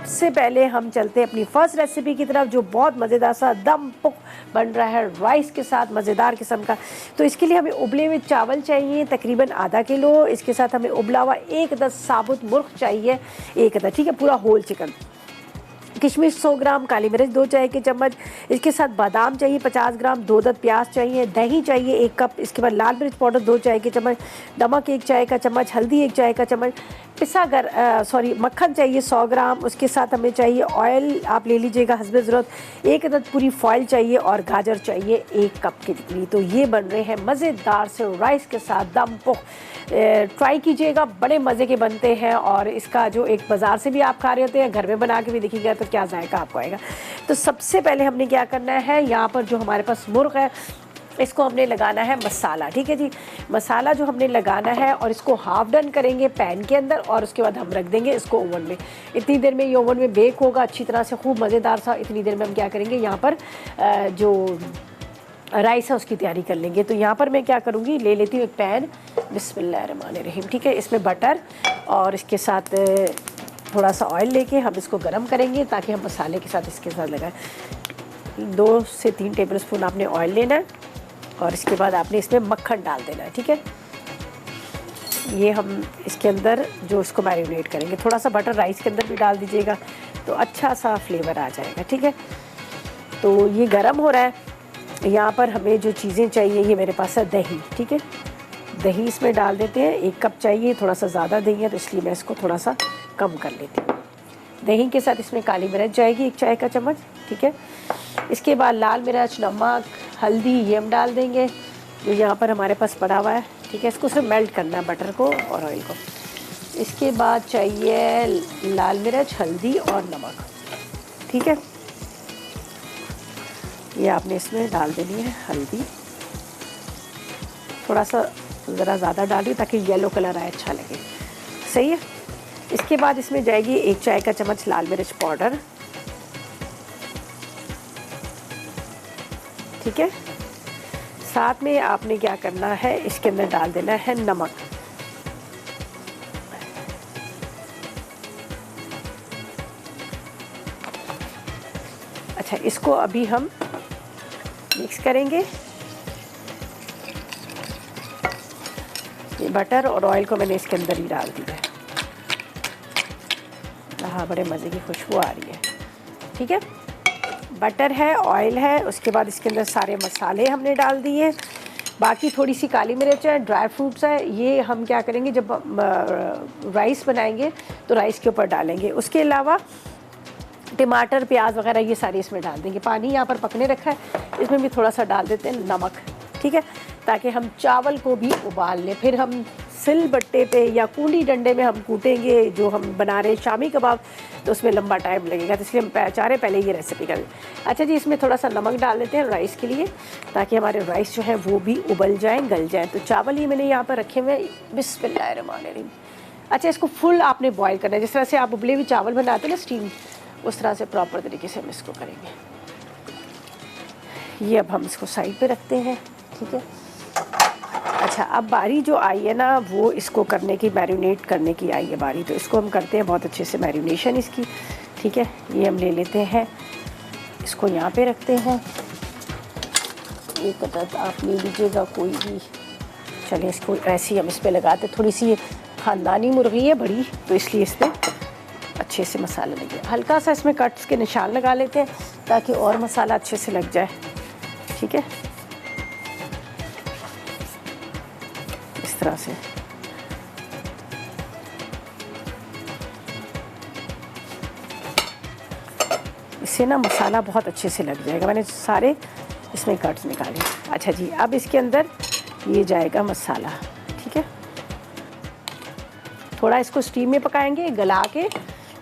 सबसे पहले हम चलते हैं अपनी फर्स्ट रेसिपी की तरफ, जो बहुत मज़ेदार सा दम पुख बन रहा है राइस के साथ, मज़ेदार किस्म का। तो इसके लिए हमें उबले हुए चावल चाहिए तकरीबन आधा किलो। इसके साथ हमें उबला हुआ 1 अदद साबुत मुर्ग चाहिए, 1 अदद, ठीक है, पूरा होल चिकन। किशमिश 100 ग्राम, काली मिर्च 2 चाय के चम्मच, इसके साथ बादाम चाहिए 50 ग्राम, 2 अदद प्याज चाहिए, दही चाहिए 1 कप, इसके बाद लाल मिर्च पाउडर 2 चाय के चम्मच, नमक 1 चाय का चम्मच, हल्दी 1 चाय का चम्मच, मक्खन चाहिए 100 ग्राम। उसके साथ हमें चाहिए ऑयल, आप ले लीजिएगा हस्बे ज़रूरत, 1 अदद पूरी फॉइल चाहिए और गाजर चाहिए 1 कप की जितनी। तो ये बन रहे हैं मज़ेदार से राइस के साथ दम पुख। ट्राई कीजिएगा, बड़े मज़े के बनते हैं। और इसका जो एक बाज़ार से भी आप खा रहे होते हैं, घर में बना के भी देखिएगा तो क्या जायका आपको आएगा। तो सबसे पहले हमने क्या करना है, यहाँ पर जो हमारे पास मुर्ग है इसको हमने लगाना है मसाला, ठीक है जी। मसाला जो हमने लगाना है और इसको हाफ डन करेंगे पैन के अंदर, और उसके बाद हम रख देंगे इसको ओवन में। इतनी देर में ये ओवन में बेक होगा अच्छी तरह से, खूब मज़ेदार सा। इतनी देर में हम क्या करेंगे, यहाँ पर जो राइस है उसकी तैयारी कर लेंगे। तो यहाँ पर मैं क्या करूँगी, ले लेती हूँ एक पैन, बिस्मिल्लाहिर्रहमानिर्रहीम, ठीक है। इसमें बटर और इसके साथ थोड़ा सा ऑयल लेके हम इसको गरम करेंगे ताकि हम मसाले के साथ इसके साथ लगाएं। 2 से 3 टेबल स्पून आपने ऑयल लेना है और इसके बाद आपने इसमें मक्खन डाल देना है, ठीक है। ये हम इसके अंदर जो इसको मैरिनेट करेंगे, थोड़ा सा बटर राइस के अंदर भी डाल दीजिएगा तो अच्छा सा फ्लेवर आ जाएगा, ठीक है। तो ये गरम हो रहा है। यहाँ पर हमें जो चीज़ें चाहिए, ये मेरे पास है दही, ठीक है। दही इसमें डाल देते हैं, 1 कप चाहिए, थोड़ा सा ज़्यादा दही है तो इसलिए मैं इसको थोड़ा सा कम कर लेती हूँ। दही के साथ इसमें काली मिर्च जाएगी 1 चाय का चम्मच, ठीक है। इसके बाद लाल मिर्च, नमक, हल्दी ये हम डाल देंगे जो यहाँ पर हमारे पास पड़ा हुआ है, ठीक है। इसको सिर्फ मेल्ट करना है, बटर को और ऑयल को। इसके बाद चाहिए लाल मिर्च, हल्दी और नमक, ठीक है। ये आपने इसमें डाल देनी है हल्दी, थोड़ा सा ज़रा ज़्यादा डालिए ताकि येलो कलर आए, अच्छा लगे, सही है। इसके बाद इसमें जाएगी 1 चाय का चम्मच लाल मिर्च पाउडर, ठीक है। साथ में आपने क्या करना है, इसके अंदर डाल देना है नमक, अच्छा। इसको अभी हम मिक्स करेंगे। ये बटर और ऑयल को मैंने इसके अंदर ही डाल दिया है। हाँ, बड़े मज़े की खुशबू आ रही है, ठीक है। बटर है, ऑयल है, उसके बाद इसके अंदर सारे मसाले हमने डाल दिए। बाकी थोड़ी सी काली मिर्च है, ड्राई फ्रूट्स है, ये हम क्या करेंगे जब राइस बनाएंगे तो राइस के ऊपर डालेंगे। उसके अलावा टमाटर, प्याज वगैरह ये सारे इसमें डाल देंगे। पानी यहाँ पर पकने रखा है, इसमें भी थोड़ा सा डाल देते हैं नमक, ठीक है, ताकि हम चावल को भी उबाल लें। फिर हम सिल बट्टे पे या कूली डंडे में हम कूटेंगे, जो हम बना रहे हैं शामी कबाब, तो उसमें लंबा टाइम लगेगा, तो इसलिए हम चाह रहे पहले ये रेसिपी करें। अच्छा जी, इसमें थोड़ा सा नमक डाल देते हैं राइस के लिए ताकि हमारे राइस जो है वो भी उबल जाएँ, गल जाएँ। तो चावल ही मैंने यहाँ पर रखे हुए, बिस्मिल्लाहिर्रहमानिर्रहीम। अच्छा, इसको फुल आपने बॉयल करना है, जिस तरह से आप उबले हुए चावल बनाते हैं ना स्टीम, उस तरह से प्रॉपर तरीके से हम इसको करेंगे। ये अब हम इसको साइड पे रखते हैं, ठीक है। अच्छा, अब बारी जो आई है ना, वो इसको करने की, मैरिनेट करने की आई है बारी, तो इसको हम करते हैं बहुत अच्छे से मैरिनेशन इसकी, ठीक है। ये हम ले लेते हैं, इसको यहाँ पे रखते हैं। एक अदद आप ले लीजिएगा कोई भी, चलिए इसको ऐसे ही हम इस पर लगाते। थोड़ी सी ख़ानदानी मुर्गी है बड़ी, तो इसलिए इस पर अच्छे से मसाला लगे। हल्का सा इसमें कट्स के निशान लगा लेते हैं ताकि और मसाला अच्छे से लग जाए, ठीक है, इस तरह से। इससे ना मसाला बहुत अच्छे से लग जाएगा। मैंने सारे इसमें कट्स निकाले। अच्छा जी, अब इसके अंदर ये जाएगा मसाला, ठीक है। थोड़ा इसको स्टीम में पकाएंगे गला के,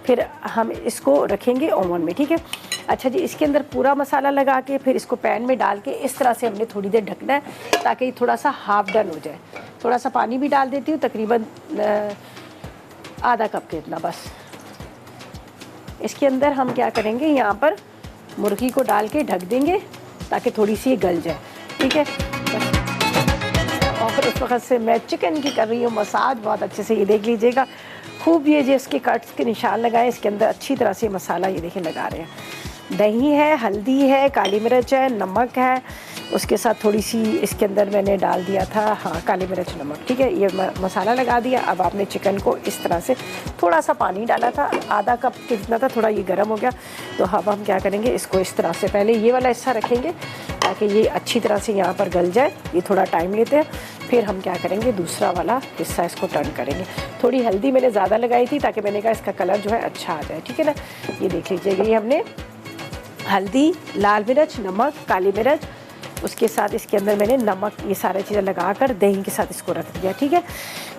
फिर हम इसको रखेंगे ओवन में, ठीक है। अच्छा जी, इसके अंदर पूरा मसाला लगा के फिर इसको पैन में डाल के इस तरह से हमने थोड़ी देर ढकना है ताकि थोड़ा सा हाफ डन हो जाए। थोड़ा सा पानी भी डाल देती हूँ, तकरीबन आधा कप के इतना बस। इसके अंदर हम क्या करेंगे, यहाँ पर मुर्गी को डाल के ढक देंगे ताकि थोड़ी सी गल जाए, ठीक है। ऑफ और उस वक्त से मैं चिकन की कर रही हूँ मसाज बहुत अच्छे से। ये देख लीजिएगा खूब ये जो इसके कट्स के निशान लगाए, इसके अंदर अच्छी तरह से मसाला ये देखिए लगा रहे हैं। दही है, हल्दी है, काली मिर्च है, नमक है, उसके साथ थोड़ी सी इसके अंदर मैंने डाल दिया था, हाँ, काली मिर्च नमक, ठीक है। ये मसाला लगा दिया। अब आपने चिकन को इस तरह से, थोड़ा सा पानी डाला था, आधा कप के जितना था, थोड़ा ये गर्म हो गया। तो अब हम क्या करेंगे, इसको इस तरह से पहले ये वाला हिस्सा रखेंगे ताकि ये अच्छी तरह से यहाँ पर गल जाए। ये थोड़ा टाइम लेते हैं। फिर हम क्या करेंगे, दूसरा वाला हिस्सा इसको टर्न करेंगे। थोड़ी हल्दी मैंने ज़्यादा लगाई थी ताकि मैंने कहा इसका कलर जो है अच्छा आ जाए, ठीक है ना। ये देख लीजिएगा, ये हमने हल्दी, लाल मिर्च, नमक, काली मिर्च, उसके साथ इसके अंदर मैंने नमक, ये सारी चीज़ें लगाकर दही के साथ इसको रख दिया, ठीक है।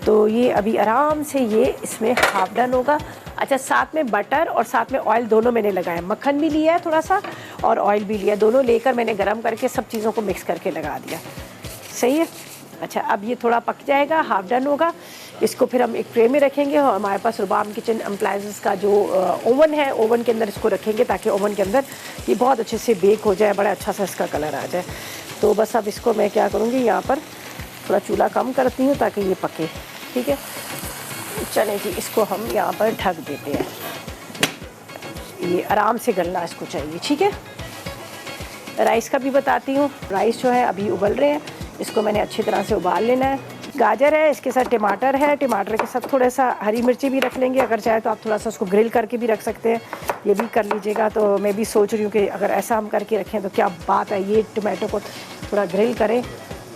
तो ये अभी आराम से ये इसमें हाफ डन होगा। अच्छा, साथ में बटर और साथ में ऑयल दोनों मैंने लगाया, मक्खन भी लिया है थोड़ा सा और ऑयल भी लिया, दोनों लेकर मैंने गरम करके सब चीज़ों को मिक्स करके लगा दिया। सही है। अच्छा, अब ये थोड़ा पक जाएगा, हाफ डन होगा। इसको फिर हम एक ट्रे में रखेंगे और हमारे पास रुबाम किचन अप्लायंसेस का जो ओवन है, ओवन के अंदर इसको रखेंगे ताकि ओवन के अंदर ये बहुत अच्छे से बेक हो जाए, बड़ा अच्छा सा इसका कलर आ जाए। तो बस अब इसको मैं क्या करूँगी, यहाँ पर थोड़ा चूल्हा कम करती हूँ ताकि ये पके, ठीक है। चलें जी, इसको हम यहाँ पर ढक देते हैं। ये आराम से गलना इसको चाहिए, ठीक है। राइस का भी बताती हूँ। राइस जो है अभी उबल रहे हैं, इसको मैंने अच्छी तरह से उबाल लेना है। गाजर है, इसके साथ टमाटर है, टमाटर के साथ थोड़ा सा हरी मिर्ची भी रख लेंगे। अगर चाहे तो आप थोड़ा सा उसको ग्रिल करके भी रख सकते हैं, ये भी कर लीजिएगा। तो मैं भी सोच रही हूँ कि अगर ऐसा हम करके रखें तो क्या बात है, ये टमाटो को थोड़ा ग्रिल करें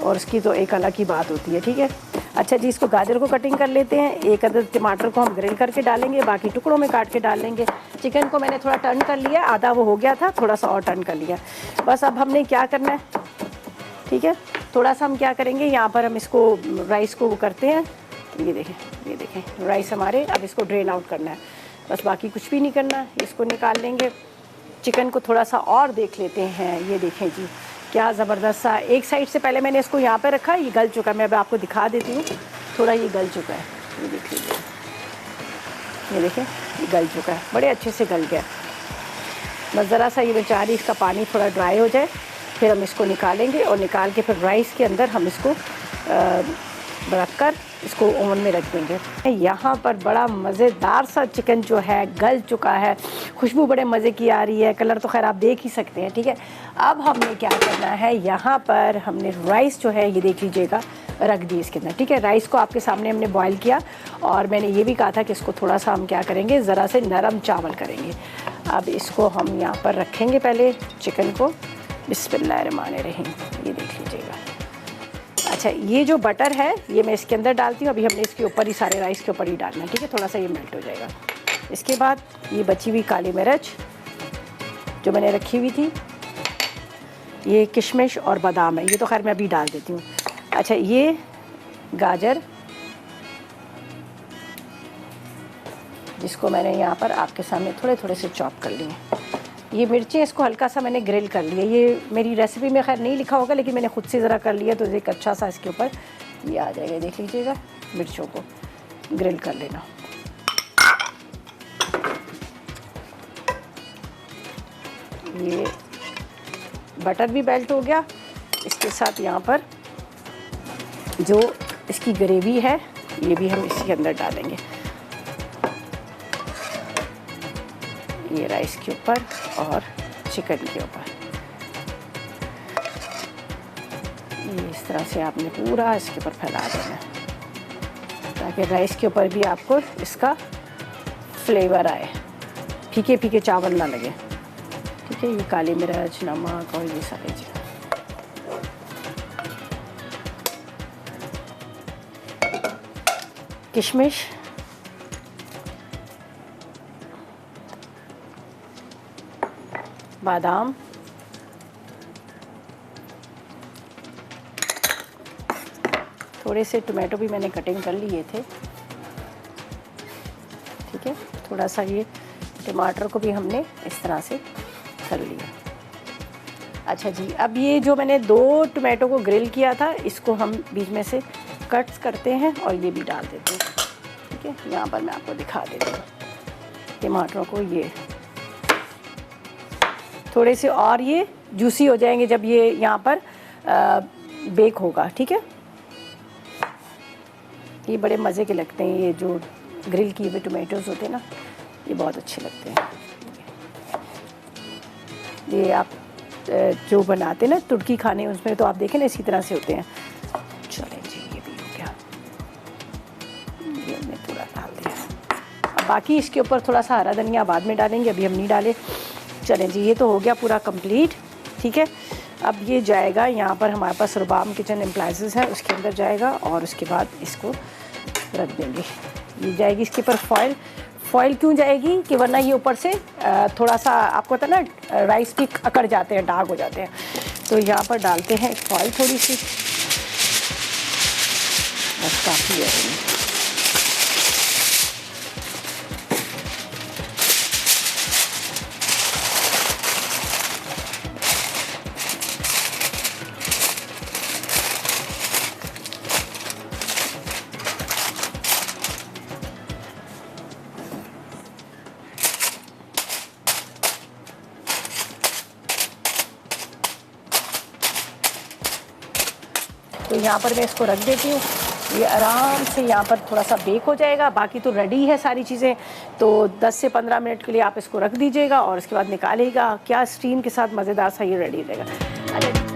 और उसकी तो एक अलग ही बात होती है, ठीक है। अच्छा जी, इसको गाजर को कटिंग कर लेते हैं। एक अदद टमाटर को हम ग्रिल करके डालेंगे, बाकी टुकड़ों में काट के डाल लेंगे। चिकन को मैंने थोड़ा टर्न कर लिया, आधा वो हो गया था, थोड़ा सा और टर्न कर लिया। बस अब हमने क्या करना है, ठीक है, थोड़ा सा हम क्या करेंगे, यहाँ पर हम इसको राइस को वो करते हैं। ये देखें राइस हमारे, अब इसको ड्रेन आउट करना है, बस बाकी कुछ भी नहीं करना है। इसको निकाल लेंगे। चिकन को थोड़ा सा और देख लेते हैं। ये देखें जी, क्या ज़बरदस्त सा। एक साइड से पहले मैंने इसको यहाँ पे रखा, ये गल चुका है। मैं अब आपको दिखा देती हूँ, थोड़ा ये गल चुका है। ये देख लीजिए, ये देखें, ये गल चुका है, बड़े अच्छे से गल गया। बस ज़रा सा ये बेचारी इसका पानी थोड़ा ड्राई हो जाए, फिर हम इसको निकालेंगे और निकाल के फिर राइस के अंदर हम इसको रख कर इसको ओवन में रख देंगे। यहाँ पर बड़ा मज़ेदार सा चिकन जो है गल चुका है, खुशबू बड़े मज़े की आ रही है, कलर तो खैर आप देख ही सकते हैं, ठीक है। अब हमने क्या करना है, यहाँ पर हमने राइस जो है ये देख लीजिएगा रख दी इसके अंदर, ठीक है। राइस को आपके सामने हमने बॉईल किया और मैंने ये भी कहा था कि इसको थोड़ा सा हम क्या करेंगे, ज़रा से नरम चावल करेंगे। अब इसको हम यहाँ पर रखेंगे पहले चिकन को। बिस्मिल्लाहिर्रहमानिर्रहीम, ये देख लीजिएगा। अच्छा, ये जो बटर है ये मैं इसके अंदर डालती हूँ। अभी हमने इसके ऊपर ही सारे राइस के ऊपर ही डालना है, ठीक है, थोड़ा सा ये मेल्ट हो जाएगा। इसके बाद ये बची हुई काली मिर्च जो मैंने रखी हुई थी, ये किशमिश और बादाम है, ये तो खैर मैं अभी डाल देती हूँ। अच्छा, ये गाजर जिसको मैंने यहाँ पर आपके सामने थोड़े थोड़े से चॉप कर लिए। ये मिर्चें, इसको हल्का सा मैंने ग्रिल कर लिया। ये मेरी रेसिपी में खैर नहीं लिखा होगा, लेकिन मैंने खुद से ज़रा कर लिया तो एक अच्छा सा इसके ऊपर ये आ जाएगा। देख लीजिएगा, मिर्चों को ग्रिल कर लेना। ये बटर भी मेल्ट हो गया। इसके साथ यहाँ पर जो इसकी ग्रेवी है ये भी हम इसके अंदर डालेंगे, ये राइस के ऊपर और चिकन के ऊपर। ये इस तरह से आपने पूरा इसके ऊपर फैला देना ताकि राइस के ऊपर भी आपको इसका फ्लेवर आए, फीके फीके चावल ना लगे, ठीक है। ये काली मिर्च, नमक और ये सारी चीज़। किशमिश, बादाम, थोड़े से टमाटो भी मैंने कटिंग कर लिए थे, ठीक है। थोड़ा सा ये टमाटर को भी हमने इस तरह से कर लिया। अच्छा जी, अब ये जो मैंने 2 टमाटो को ग्रिल किया था, इसको हम बीच में से कट्स करते हैं और ये भी डाल देते हैं, ठीक है। यहाँ पर मैं आपको दिखा देती हूँ टमाटरों को। ये थोड़े से और ये जूसी हो जाएंगे जब ये यहाँ पर बेक होगा, ठीक है। ये बड़े मज़े के लगते हैं, ये जो ग्रिल किए हुए टोमेटोज़ होते हैं ना, ये बहुत अच्छे लगते हैं। ये आप जो बनाते हैं ना तुर्की खाने, उसमें तो आप देखें ना इसी तरह से होते हैं। चलें जी, ये भी हो गया, ये हमने पूरा डाल दिया। अब बाकी इसके ऊपर थोड़ा सा हरा धनिया बाद में डालेंगे, अभी हम नहीं डाले। चलें जी, ये तो हो गया पूरा कंप्लीट, ठीक है। अब ये जाएगा यहाँ पर, हमारे पास रुबाम किचन एप्लायंसेस है, उसके अंदर जाएगा और उसके बाद इसको रख देंगे। ये जाएगी इसके ऊपर फॉइल। फॉइल क्यों जाएगी कि वरना ये ऊपर से थोड़ा सा, आपको पता ना राइस भी अकड़ जाते हैं, डार्क हो जाते हैं। तो यहाँ पर डालते हैं फॉइल थोड़ी सी, बस काफ़ी है। तो यहाँ पर मैं इसको रख देती हूँ, ये आराम से यहाँ पर थोड़ा सा बेक हो जाएगा। बाकी तो रेडी है सारी चीज़ें, तो 10 से 15 मिनट के लिए आप इसको रख दीजिएगा और उसके बाद निकालिएगा। क्या स्टीम के साथ मज़ेदार सा ये रेडी रहेगा।